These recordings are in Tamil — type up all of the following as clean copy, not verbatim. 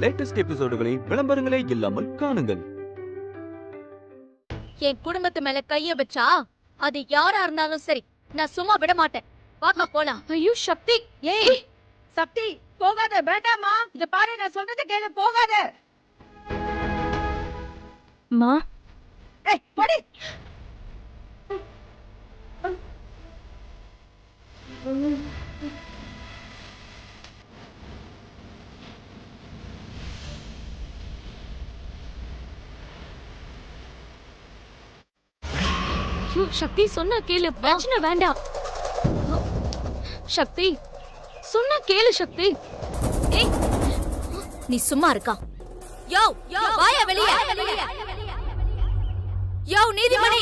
லேட்டஸ்ட் எபிசோடுகளை விளம்பரங்களே இல்லாமல் காணுங்கள். என் குடும்பத்து மேல கைய வச்சா அது யாரா இருந்தாலும் சரி, நான் சும்மா விட மாட்டேன். வாங்க போலாம். ஐயோ சக்தி, ஏய் சக்தி, போகாத. வேண்டாமா, இத பாரு, நான் சொல்றத கேளு, போகாத. மா ஏய் போடி. சக்தி சொன்னா கேளு, பிரச்சனை வேண்டாம். சக்தி சொன்னா கேளு சக்தி. ஏய், நீ சும்மா இருக்கா? யோ யோ, வாயா வெளிய. யோ நீதிமணி.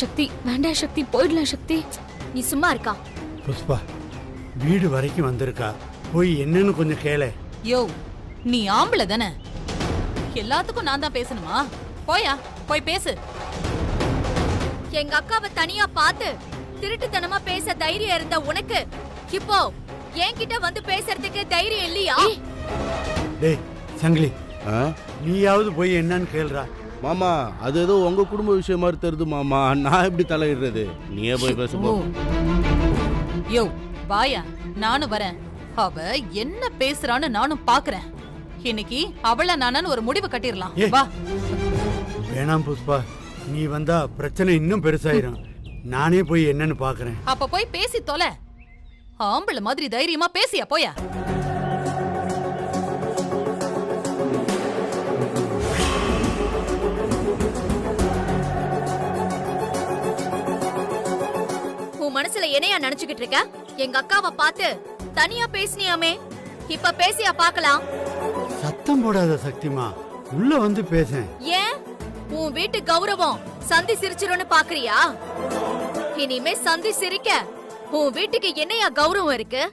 சக்தி வேண்டாம் சக்தி, போயிடலாம் சக்தி. நீ சும்மா இருக்கா? புஷ்பா வீடு வரைக்கும் வந்திருக்கா, போய் என்னன்னு கொஞ்சம் கேளு. யோ, நீ ஆம்பளை தானே, எல்லாத்துக்கும் நான் தான் பேசணுமா? போயா, போய் பேசு. எங்க அக்காவை தனியா பார்த்து திருட்டுத்தனமா பேச தைரியம் இருந்த உனக்கு இப்போ என்கிட்ட வந்து பேசுறதுக்கு தைரியம் இல்லையா? டேய் சங்கிலி, நீயாவது போய் என்னன்னு கேளுடா. மாமா, அது ஏதோ உங்க குடும்ப விஷயம் மாதிரி தெரியுது மாமா, நான் எப்படி தலையிடுறது? நீயே போய் பேச போ. யோ வாயா, நானும் வரேன். அவ என்ன பேசுறான்னு நானும் பாக்குறேன். இன்னைக்கு அவள நானு ஒரு முடிவு கட்டிரலாம். வா. வேணாம் புஷ்பா, நீ வந்தா பிரச்சனை இன்னும் பெருசாயிரும். நானே போய் என்னன்னு பாக்குறேன். அப்ப போய் பேசி தொலை. ஆம்பளை மாதிரி தைரியமா பேசியா, போயா. உன் மனசுல என்னையா நினைச்சுக்கிட்டு இருக்க? எங்க அக்காவை பார்த்து தனியா பேசினியாமே, இப்ப பேசியா பாக்கலாம். சத்தம் போடாத சக்திமா, உள்ள வந்து பேசேன். ஏன் உன் வீட்டு கௌரவம் சந்தி சிரிச்சிரும்னு பாக்குறியா? இனிமே சந்தி சிரிக்க உன் வீட்டுக்கு என்னையா கௌரவம் இருக்கு?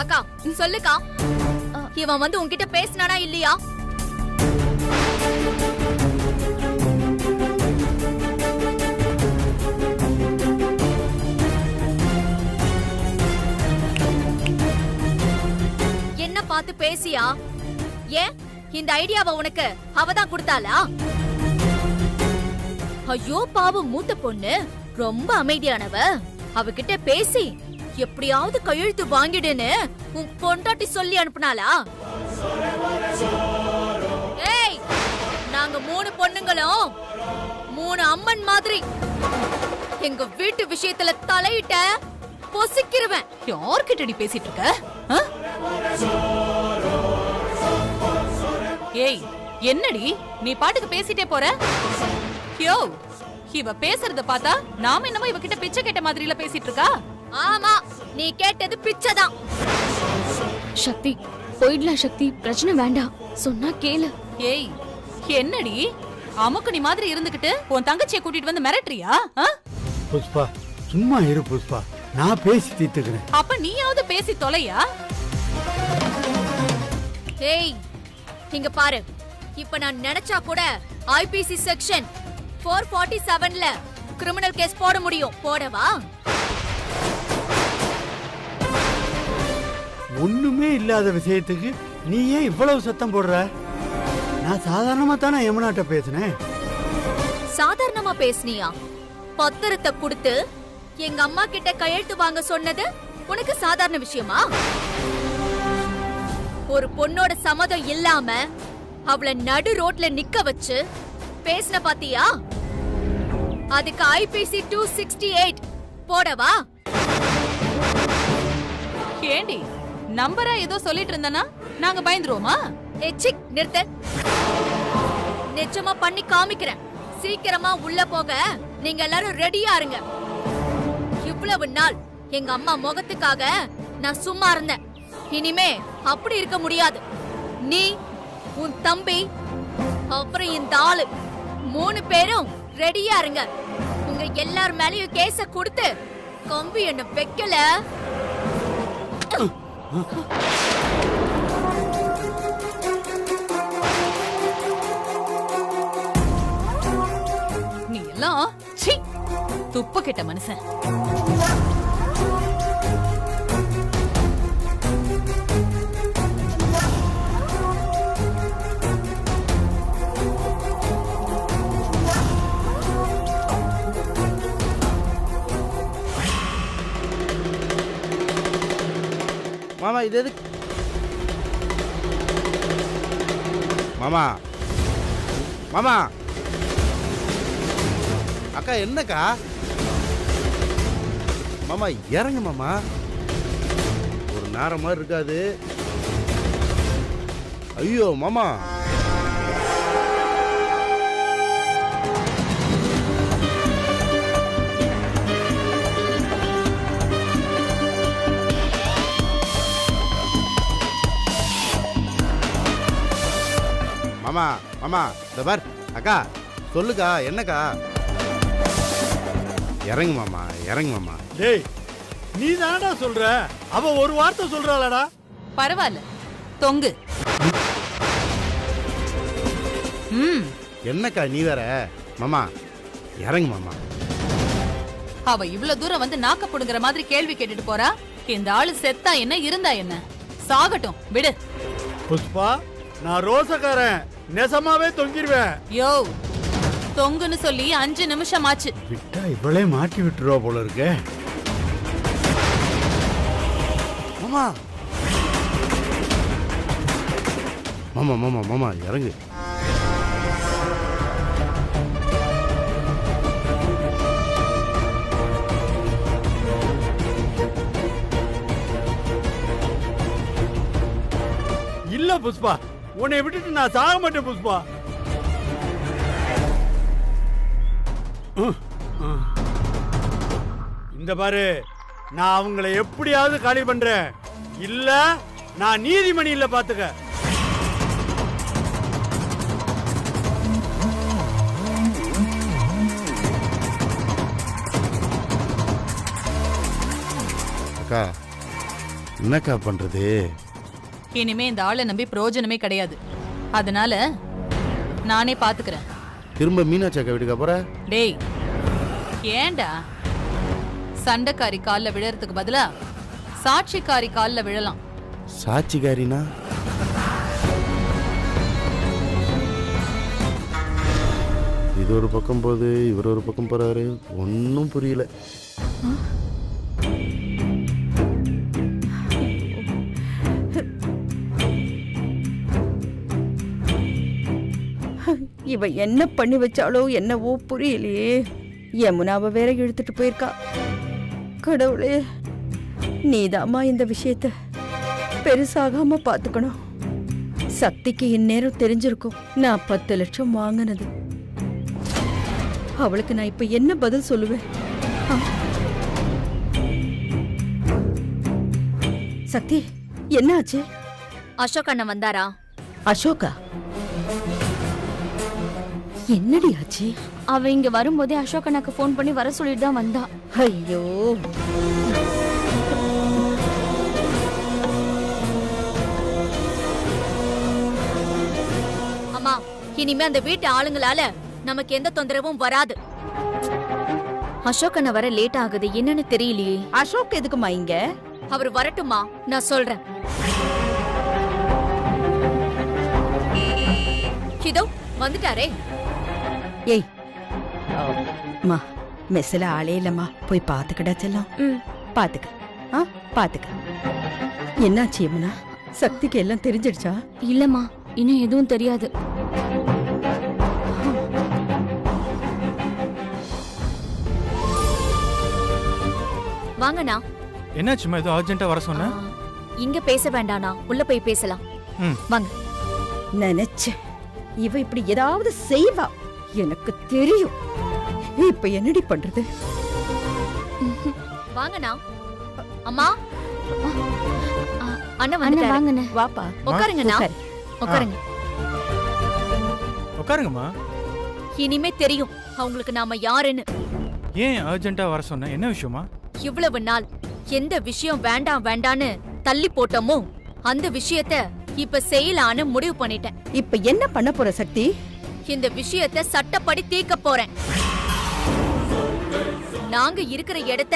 அக்கா சொல்லுக்கா, இவன் வந்து உன்கிட்ட பேசினானா இல்லையா? என்ன பார்த்து பேசியா? ஏன் இந்த ஐடியாவை உனக்கு அவதான் கொடுத்தாளா? ஐயோ பாவம், மூத்த பொண்ணு ரொம்ப அமைதியானவ. அவகிட்ட பேசி எப்படியாவது கையெழுத்து வாங்கிடுன்னு உன் பொண்டாட்டி சொல்லி அனுப்புனாளா? ஏய், நாங்க 3 பொண்ணுங்களும் 3 அம்மன் மாதிரி. எங்க வீட்டு விஷயத்துல தலையிட்ட பொசிக்கிருவேன். யார்கிட்டடி பேசிட்டு இருக்க? ஏய், என்னடி நீ பாட்டுக்கு பேசிட்டே போற? யோ, இவ பேசுறத பார்த்தா நாம என்னமோ இவகிட்ட பிச்சை கேட்ட மாதிரில பேசிட்டு இருக்கா? ஆமா, நீ கேட்டது பிச்சைதான். சக்தி போயிடலாம் சக்தி, பிரச்சனை வேண்டாம், சொன்னா கேளு. ஏய், என்னடி அமுக்குனி மாதிரி இருந்துகிட்டு உன் தங்கச்சியை கூட்டிட்டு வந்து மிரட்டுறியா? புஷ்பா சும்மா இரு புஷ்பா, நான் பேசி தீர்த்துக்கிறேன். அப்ப நீயாவது பேசி தொலையா? ஏய், இங்க பாரு, இப்ப நான் நினைச்சா கூட ஐபிசி செக்ஷன் 447ல கிரிமினல் கேஸ் போட முடியும். போடவா? ஒண்ணுமே இல்லாத விஷயத்துக்கு நீ ஏன் இவ்வளவு சத்தம் போடுற? நான் சாதாரணமா தானே யமுனாட்ட பேசினேன். சாதாரணமா பேசுனியா? பத்திரத்தை கொடுத்து எங்க அம்மா கிட்ட கையெழுத்து வாங்க சொன்னது உனக்கு சாதாரண விஷயமா? ஒரு பொண்ணோட சம்மதம் இல்லாம அவளை நடு ரோட்ல நிக்க வச்சு பேசின பாத்தியா? அதுக்கு ஐபிசி 268 போடவா? ஏண்டி நம்பரா ஏதோ சொல்லிட்டு இருந்தனா நாங்க பயந்துருவோமா? சிக் நிறுத்து. நிச்சயமா பண்ணி காமிக்கிறேன். சீக்கிரமா உள்ள போக நீங்க எல்லாரும் ரெடியா இருங்க. இவ்வளவு நாள் எங்க அம்மா முகத்துக்காக நான் சும்மா இருந்தேன். இனிமே அப்படி இருக்க முடியாது. நீ, உன் தம்பி, அப்புறம் இந்த ஆளு 3 பேரும் ரெடியா இருங்க. உங்க எல்லார் மேலயும் கேஸ கொடுத்து கம்பி என்ன வைக்கல. இதெல்லாம் சீ, துப்பு கெட்ட மனுஷன். மாமா இது எதுக்கு மாமா மாமா அக்கா என்னக்கா மாமா இறங்க மாமா ஒரு நேரம் மாதிரி இருக்காது. ஐயோ மாமா மாமா மாமா இந்த பார் அக்கா சொல்லுக்கா என்னக்கா இறங்கு மாமா இறங்கு மாமா. டேய் நீ தானடா சொல்ற, அவ ஒரு வார்த்தை சொல்றாளடா. பரவாயில்ல தொங்கு. என்னக்கா நீ வேற மாமா இறங்கு மாமா. அவ இவ்வளவு தூரம் வந்து நாக்க புடுங்குற மாதிரி கேள்வி கேட்டுட்டு போறா. இந்த ஆளு செத்தா என்ன இருந்தா என்ன, சாகட்டும் விடு. புஷ்பா நான் ரோசக்காரன், நெசமாவே தொங்கிடுவேன். யோ தொங்குன்னு சொல்லி 5 நிமிஷம் ஆச்சு. விட்டா இவளே மாட்டி விட்டுருவா போல இருக்கே. மாமா மாமா மாமா மாமா இறங்கு. இல்ல புஷ்பா, உன்னை விட்டுட்டு நான் சாக மாட்டேன் புஷ்பா. இந்த பாரு, நான் அவங்களை எப்படியாவது காலி பண்றேன், இல்ல நான் நீதிமணி இல்ல பாத்துக்க. அக்கா என்னக்கா பண்றது? இனிமே இந்த ஆளை நம்பி பிரயோஜனமே கிடையாது. அதனால நானே பாத்துக்கிறேன். திரும்ப மீனாட்சி அக்கா வீட்டுக்கு போற? டேய் ஏண்டா சண்டைக்காரி கால்ல விழறதுக்கு பதிலா சாட்சிக்காரி கால்ல விழலாம். சாட்சிக்காரினா இது ஒரு பக்கம் போகுது, இவர் ஒரு பக்கம் போறாரு, ஒன்னும் புரியல. இவ என்ன பண்ணி வச்சாலோ என்னவோ புரியலையே. யமுனாவை வேற இழுத்துட்டு போயிருக்கா. கடவுளே, நீதாம்மா இந்த விஷயத்த பெருசாகாம பாத்துக்கணும். சக்திக்கு இந்நேரம் தெரிஞ்சிருக்கும் நான் 10 லட்சம் வாங்கினது. அவளுக்கு நான் இப்ப என்ன பதில் சொல்லுவேன்? சக்தி என்ன ஆச்சு? அசோக் அண்ணன் வந்தாரா? அசோகா என்னடி ஆச்சு? அவ இங்க வரும்போதே அசோக் அண்ணாக்கு ஃபோன் பண்ணி வர சொல்லிட்டு தான் வந்தா. ஐயோ, அம்மா இனிமே அந்த வீட்டு ஆளுங்களால நமக்கு எந்த தொந்தரவும் வராது. அசோக் அண்ணன் வர லேட் ஆகுது, என்னன்னு தெரியலையே. அசோக் எதுக்குமா இங்க? அவர் வரட்டுமா, நான் சொல்றேன். இதோ வந்துட்டாரே. ஏய் அம்மா, மெஸ்ல ஆளே இல்லம்மா, போய் பாத்துக்கடா செல்லம். பாத்துக்க பாத்துக்க. என்னாச்சு யமுனா? சக்திக்கு எல்லாம் தெரிஞ்சிடுச்சா? இல்லம்மா, இன்னும் எதுவும் தெரியாது. வாங்கண்ணா. என்னாச்சுமா, ஏதோ அர்ஜென்ட்டா வர சொன்ன? இங்க பேச வேண்டாண்ணா, உள்ள போய் பேசலாம். வாங்க. நினைச்சேன் இவ இப்படி ஏதாவது செய்வா, எனக்கு தெரியும். இப்ப என்னடி பண்றது? வாங்கண்ணா. அம்மா அண்ணன் அண்ணா வந்துட்டாரு. வாங்கண்ணே. வாப்பா, உட்காருங்கண்ணா, உட்காரு. உட்காருங்க. உட்காருங்கம்மா. இனிமே தெரியும் அவங்களுக்கு நாம யாருன்னு. ஏன் அர்ஜென்ட்டா வர சொன்ன? என்ன விஷயமா? இவ்வளவு நாள் எந்த விஷயம் வேண்டாம் வேண்டான்னு தள்ளி போட்டோமோ அந்த விஷயத்த இப்ப செய்யலான்னு முடிவு பண்ணிட்டேன். இப்ப என்ன பண்ண போற சக்தி? இந்த விஷயத்த சட்டப்படி தீர்க்க போறேன். நாங்க இருக்கிற இடத்த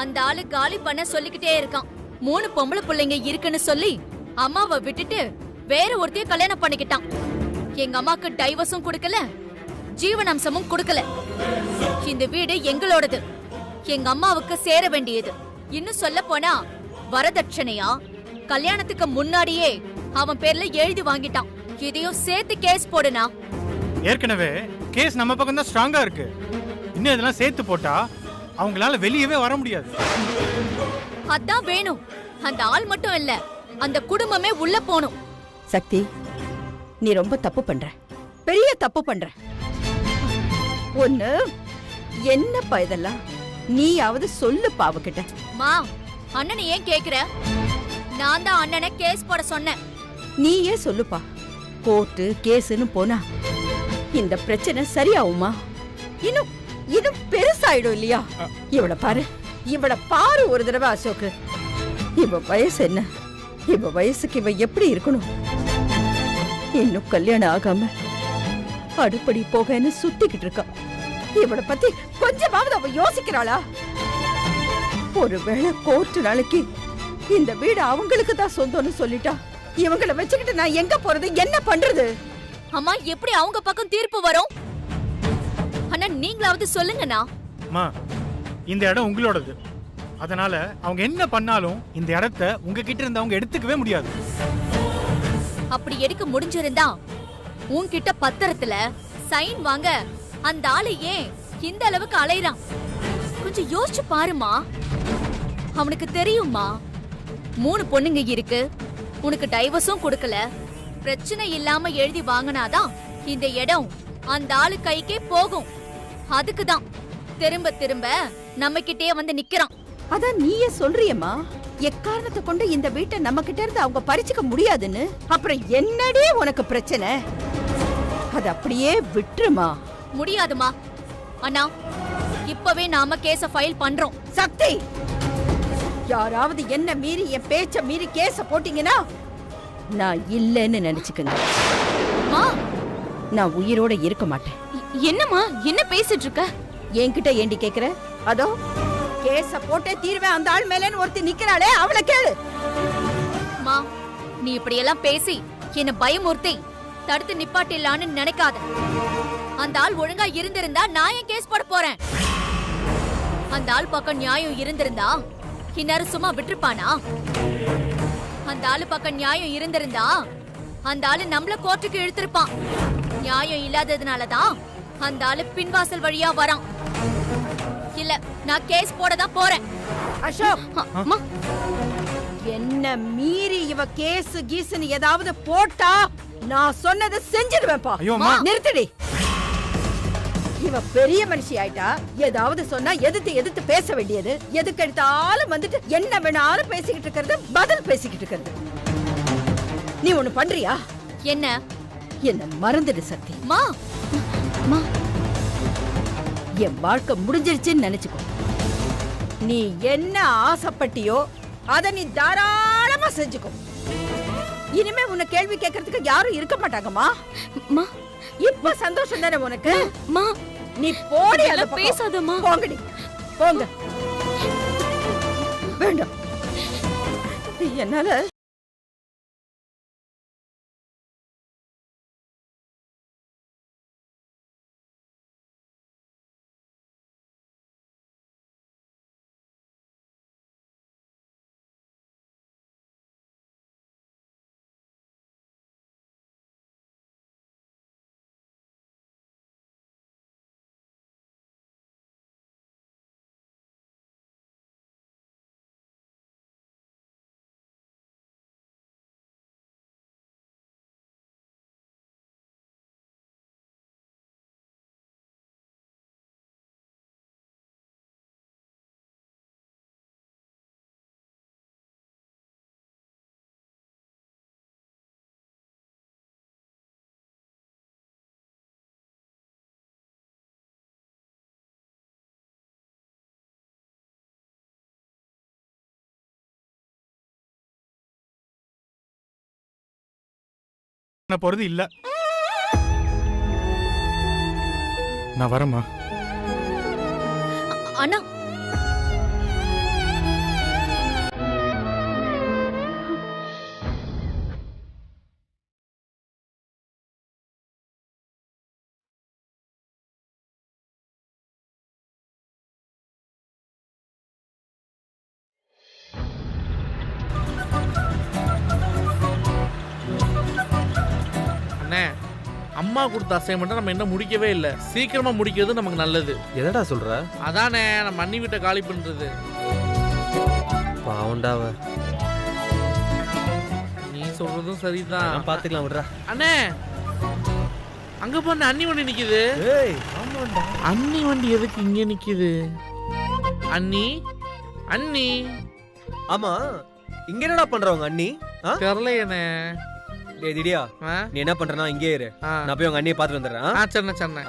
அந்த ஆளு காலி பண்ண சொல்லிக்கிட்டே இருக்கான். 3 பொம்பளை பிள்ளைங்க இருக்குன்னு சொல்லி அம்மாவை விட்டுட்டு வேற ஒருத்தைய கல்யாணம் பண்ணிக்கிட்டான். எங்க அம்மாக்கு டைவர்ஸும் கொடுக்கல, ஜீவனாம்சமும் கொடுக்கல. இந்த வீடு எங்களோடது, எங்க அம்மாவுக்கு சேர வேண்டியது. இன்னும் சொல்ல போனா வரதட்சணையா கல்யாணத்துக்கு முன்னாடியே அவன் பேர்ல எழுதி வாங்கிட்டான். இதையும் சேர்த்து கேஸ் போடுனா. ஏற்கனவே கேஸ் நம்ம பக்கம் தான் ஸ்ட்ராங்கா இருக்கு. இன்னும் இதெல்லாம் சேர்த்து போட்டா அவங்களால வெளியவே வர முடியாது. அதான் வேணும். அந்த ஆள் மட்டும் இல்ல, அந்த குடும்பமே உள்ள போணும். சக்தி, நீ ரொம்ப தப்பு பண்ற, பெரிய தப்பு பண்ற. ஒண்ணு என்னப்பா இதெல்லாம், நீயாவது சொல்லுப்பா அவகிட்ட. மா, அண்ணனை ஏன் கேக்குற? நான் தான் அண்ணனை கேஸ் போட சொன்னேன். நீயே சொல்லுப்பா. கோர்ட்டு கேஸ்னு போனா இந்த பிரச்சனை சரியாகுமா? இன்னும் இன்னும் பெருசாயிடும் இல்லையா? இவளை பாரு ஒரு தடவை அசோக்கு. இவ வயசு என்ன? இவ வயசுக்கு இவ எப்படி இருக்கணும்? இன்னும் கல்யாணம் ஆகாம அடுப்படி போகன்னு சுத்திக்கிட்டு இருக்கா. இவளை பத்தி கொஞ்சமாவது அவ யோசிக்கிறாளா? ஒருவேளை கோர்ட்டு நாளைக்கு இந்த வீடு அவங்களுக்கு தான் சொந்தம்னு சொல்லிட்டா, இவங்களை வச்சுக்கிட்டு நான் எங்க போறது, என்ன பண்றது? அம்மா, எப்படி அவங்க பக்கம் தீர்ப்பு வரும்? அண்ணா, நீங்களாவது சொல்லுங்கண்ணா. அம்மா, இந்த இடம் உங்களோடது. அதனால அவங்க என்ன பண்ணாலும் இந்த இடத்தை உங்ககிட்ட இருந்து அவங்க எடுத்துக்கவே முடியாது. அப்படி எடுக்க முடிஞ்சிருந்தா உன்கிட்ட பத்திரத்துல சைன் வாங்க அந்த ஆளு ஏன் இந்த அளவுக்கு அலைறான்? கொஞ்சம் யோசிச்சு பாருமா. அவனுக்கு தெரியுமா 3 பொண்ணுங்க இருக்கு, உனக்கு டைவர்ஸும் கொடுக்கல, பிரச்சனை இல்லாம எழுதி வாங்கினாதான் இந்த இடம் அந்த ஆளு கைக்கே போகும். அதுக்குதான் திரும்ப திரும்ப நம்ம கிட்டே வந்து நிக்கிறான். அதான் நீயே சொல்றியம்மா, எக்காரணத்தை கொண்டு இந்த வீட்டை நம்ம கிட்ட இருந்து அவங்க பறிச்சுக்க முடியாதுன்னு. அப்புறம் என்னடி உனக்கு பிரச்சனை? அது அப்படியே விட்டுருமா. முடியாதுமா. அண்ணா, இப்பவே நாம கேஸ ஃபைல் பண்றோம். சக்தி, யாராவது என்ன மீறி என் பேச்ச மீறி கேஸ போட்டீங்கன்னா நான் இல்லைன்னு நினைச்சுக்கங்க. நான் உயிரோட இருக்க மாட்டேன். என்னம்மா, என்ன பேசிட்டு இருக்க? என்கிட்ட ஏண்டி கேக்குற? அதோ கேஸ போட்டே தீர்வேன் அந்த ஆள் மேலேன்னு ஒருத்தி நிக்கிறாளே, அவளை கேளு. மா, நீ இப்படி எல்லாம் பேசி என்ன பயமுறுத்தி தடுத்து நிப்பாட்டிடலான்னு நினைக்காத. அந்த ஆள் ஒழுங்கா இருந்திருந்தா நான் ஏன் கேஸ் போட போறேன்? அந்த ஆள் பக்கம் நியாயம் இருந்திருந்தா இந்நேரம் சும்மா விட்டுருப்பானா? அந்த ஆளு பக்கம் நியாயம் இருந்திருந்தா அந்த ஆளு நம்மள கோர்ட்டுக்கு இழுத்திருப்பான். நியாயம் இல்லாததுனாலதான் அந்த ஆளு பின்வாசல் வழியா வரான். இல்ல, நான் கேஸ் போட தான் போறேன். அசோக், என்ன மீறி இவ கேஸ் கீஸ்னு ஏதாவது போட்டா நான் சொன்னதை செஞ்சிடுவேன்ப்பா. ஐயோ, அம்மா. நிறுத்தடி. இவ பெரிய மனுஷி ஆயிட்டா, ஏதாவது சொன்னா எதிர்த்து பேச வேண்டியது, எதுக்கு எடுத்தாலும் வந்துட்டு என்ன வேணாலும் பேசிக்கிட்டு இருக்கிறது, பதில் பேசிக்கிட்டு இருக்கிறது. நீ ஒண்ணு பண்றியா? என்ன? என்ன மறந்துடு சக்தி. மா, என் வாழ்க்கை முடிஞ்சிருச்சுன்னு நினைச்சுக்கோ. நீ என்ன ஆசைப்பட்டியோ அத நீ தாராளமா செஞ்சுக்கோ. இனிமே உன்னை கேள்வி கேட்கறதுக்கு யாரும் இருக்க மாட்டாங்கம்மா. இப்ப சந்தோஷம் தானே உனக்கு? நீ போடி, அத பேசாதம்மா. போங்கடி, போங்க. வேண்டாம், என்னால போறது இல்ல. நான் வரேம்மா. அண்ணா அண்ணே, அம்மா கொடுத்த அசைன்மெண்ட்டை நம்ம என்ன முடிக்கவே இல்லை. சீக்கிரமா முடிக்கிறது நமக்கு நல்லது. எதடா சொல்ற? அதானே நம்ம அண்ணி வீட்டை காலி பண்றது. பாவண்டாவ. நீ சொல்றதும் சரிதான். பாத்துக்கலாம் விடுறா. அண்ணே, அங்க போன அண்ணி வண்டி நிக்குது. ஏய், ஆமாண்டா. அண்ணி வண்டி எதுக்கு இங்க நிக்குது? அண்ணி அண்ணி. ஆமா, இங்க என்னடா பண்றவங்க அண்ணி? தெரியலையேண்ணே. டேய் திடியா, நீ என்ன பண்றனா இங்கே இரு. நான் போய் உங்க அண்ணியை பார்த்துட்டு வந்துடுறேன். சரிண்ணே சரிண்ணே.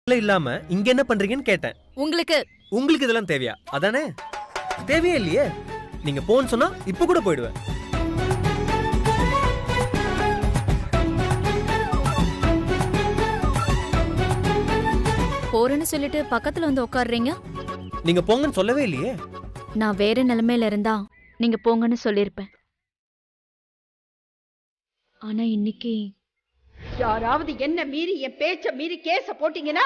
இல்லாம இங்க என்ன பண்றீங்கன்னு கேட்டேன். உங்களுக்கு இதெல்லாம் தேவையா? அதானே, தேவையே இல்லையே. நீங்க போன்னு சொன்னா இப்ப கூட போயிடுவேன். போறேன்னு சொல்லிட்டு பக்கத்துல வந்து உட்காடுறீங்க. நீங்க போங்கன்னு சொல்லவே இல்லையே. நான் வேற நிலைமையில இருந்தா நீங்க போங்கன்னு சொல்லிருப்பேன். ஆனா இன்னைக்கு யாராவது என்ன மீறி என் பேச்ச மீறி கேஸ போட்டீங்கன்னா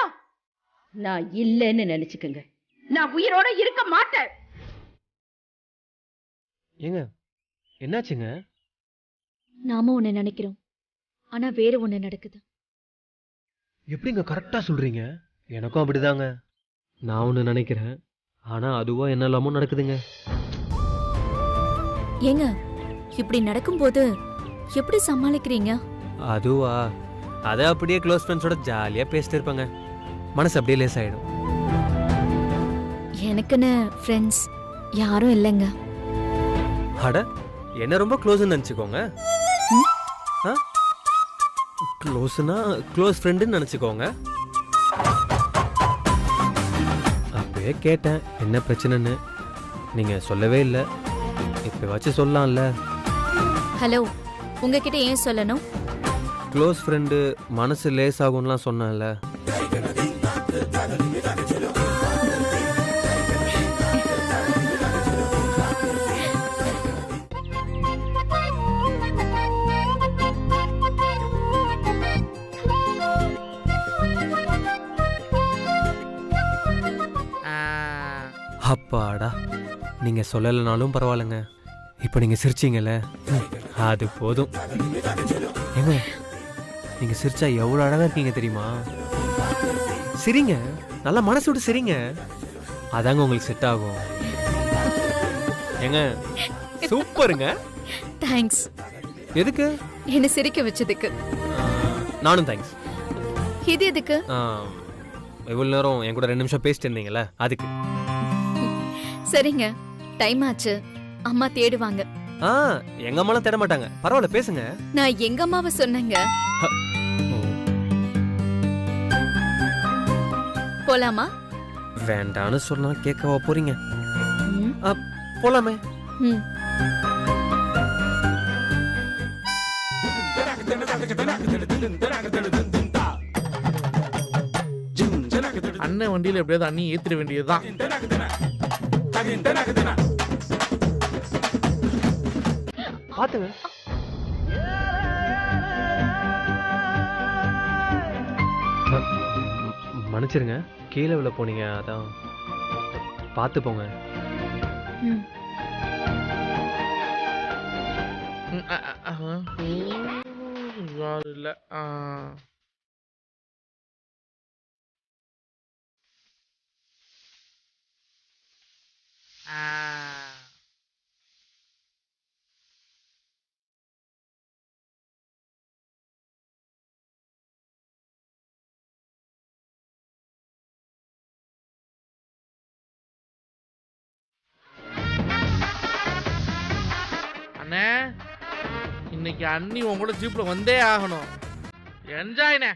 நான் இல்லைன்னு நினைச்சுக்கங்க. நான் உயிரோட இருக்க மாட்டேன். ஏங்க என்னாச்சுங்க? நாம ஒண்ணு நினைக்கிறோம், ஆனா வேற ஒண்ணு நடக்குது. எப்படிங்க கரெக்டா சொல்றீங்க? எனக்கும் அப்படிதாங்க. நான் ஒண்ணு நினைக்கிறேன், ஆனா அதுவா என்னெல்லாமோ நடக்குதுங்க. ஏங்க இப்படி நடக்கும்போது எப்படி சமாளிக்கிறீங்க? அதுவா, அதை அப்படியே க்ளோஸ் ஃப்ரெண்ட்ஸோட ஜாலியா பேசிட்டு இருப்பாங்க. மனசு அப்படியே லேஸ் ஆயிடும். எனக்குன்னு ஃப்ரெண்ட்ஸ் யாரும் இல்லைங்க. அட, என்ன ரொம்ப க்ளோஸ்ன்னு நினச்சிக்கோங்க. க்ளோஸ்னா க்ளோஸ் ஃப்ரெண்டுன்னு நினச்சிக்கோங்க. அப்பவே கேட்டேன் என்ன பிரச்சனைன்னு. நீங்கள் சொல்லவே இல்லை. இப்போ வச்சு சொல்லலாம்ல. ஹலோ, உங்ககிட்ட ஏன் சொல்லணும்? க்ளோஸ் ஃப்ரெண்டு மனசு லேஸ் ஆகும்லாம் சொன்னேன்ல. அப்பாடா, நீங்க சொல்லலைனாலும் பரவாயில்லைங்க. இப்போ நீங்க சிரிச்சீங்கல்ல, அது போதும். ஏங்க, நீங்க சிரிச்சா எவ்வளவு அழகா இருக்கீங்க தெரியுமா? சிரிங்க, நல்லா மனசு விட்டு சிரிங்க. அதாங்க உங்களுக்கு செட் ஆகும். ஏங்க சூப்பருங்க. தேங்க்ஸ். எதுக்கு? என்ன சிரிக்க வச்சதுக்கு. நானும் தேங்க்ஸ். இது எதுக்கு? இவ்வளவு நேரம் என் கூட 2 நிமிஷம் பேசிட்டு இருந்தீங்கல்ல, அதுக்கு. சரிங்க, டைம் ஆச்சு. அம்மா தேடுவாங்க. எங்க அம்மாலாம் தேட மாட்டாங்க. பரவாயில்ல, பேசுங்க. நான் எங்க அம்மாவை சொன்னேங்க. போலாமா? வேண்டான்னு சொன்னா கேட்கவா போறீங்க? போலாமே. அண்ணன் வண்டியில எப்படியாவது அண்ணி ஏத்திட வேண்டியதுதான். பாத்துங்க. மன்னிச்சிருங்க, கீழே விழ போனீங்க, அதான் பார்த்து போங்க. யாரும் இல்ல அண்ணே இன்னைக்கு அண்ணி உன் கூட ஜீப்ல வந்தே ஆகணும் என்ஜாய்ண்ணே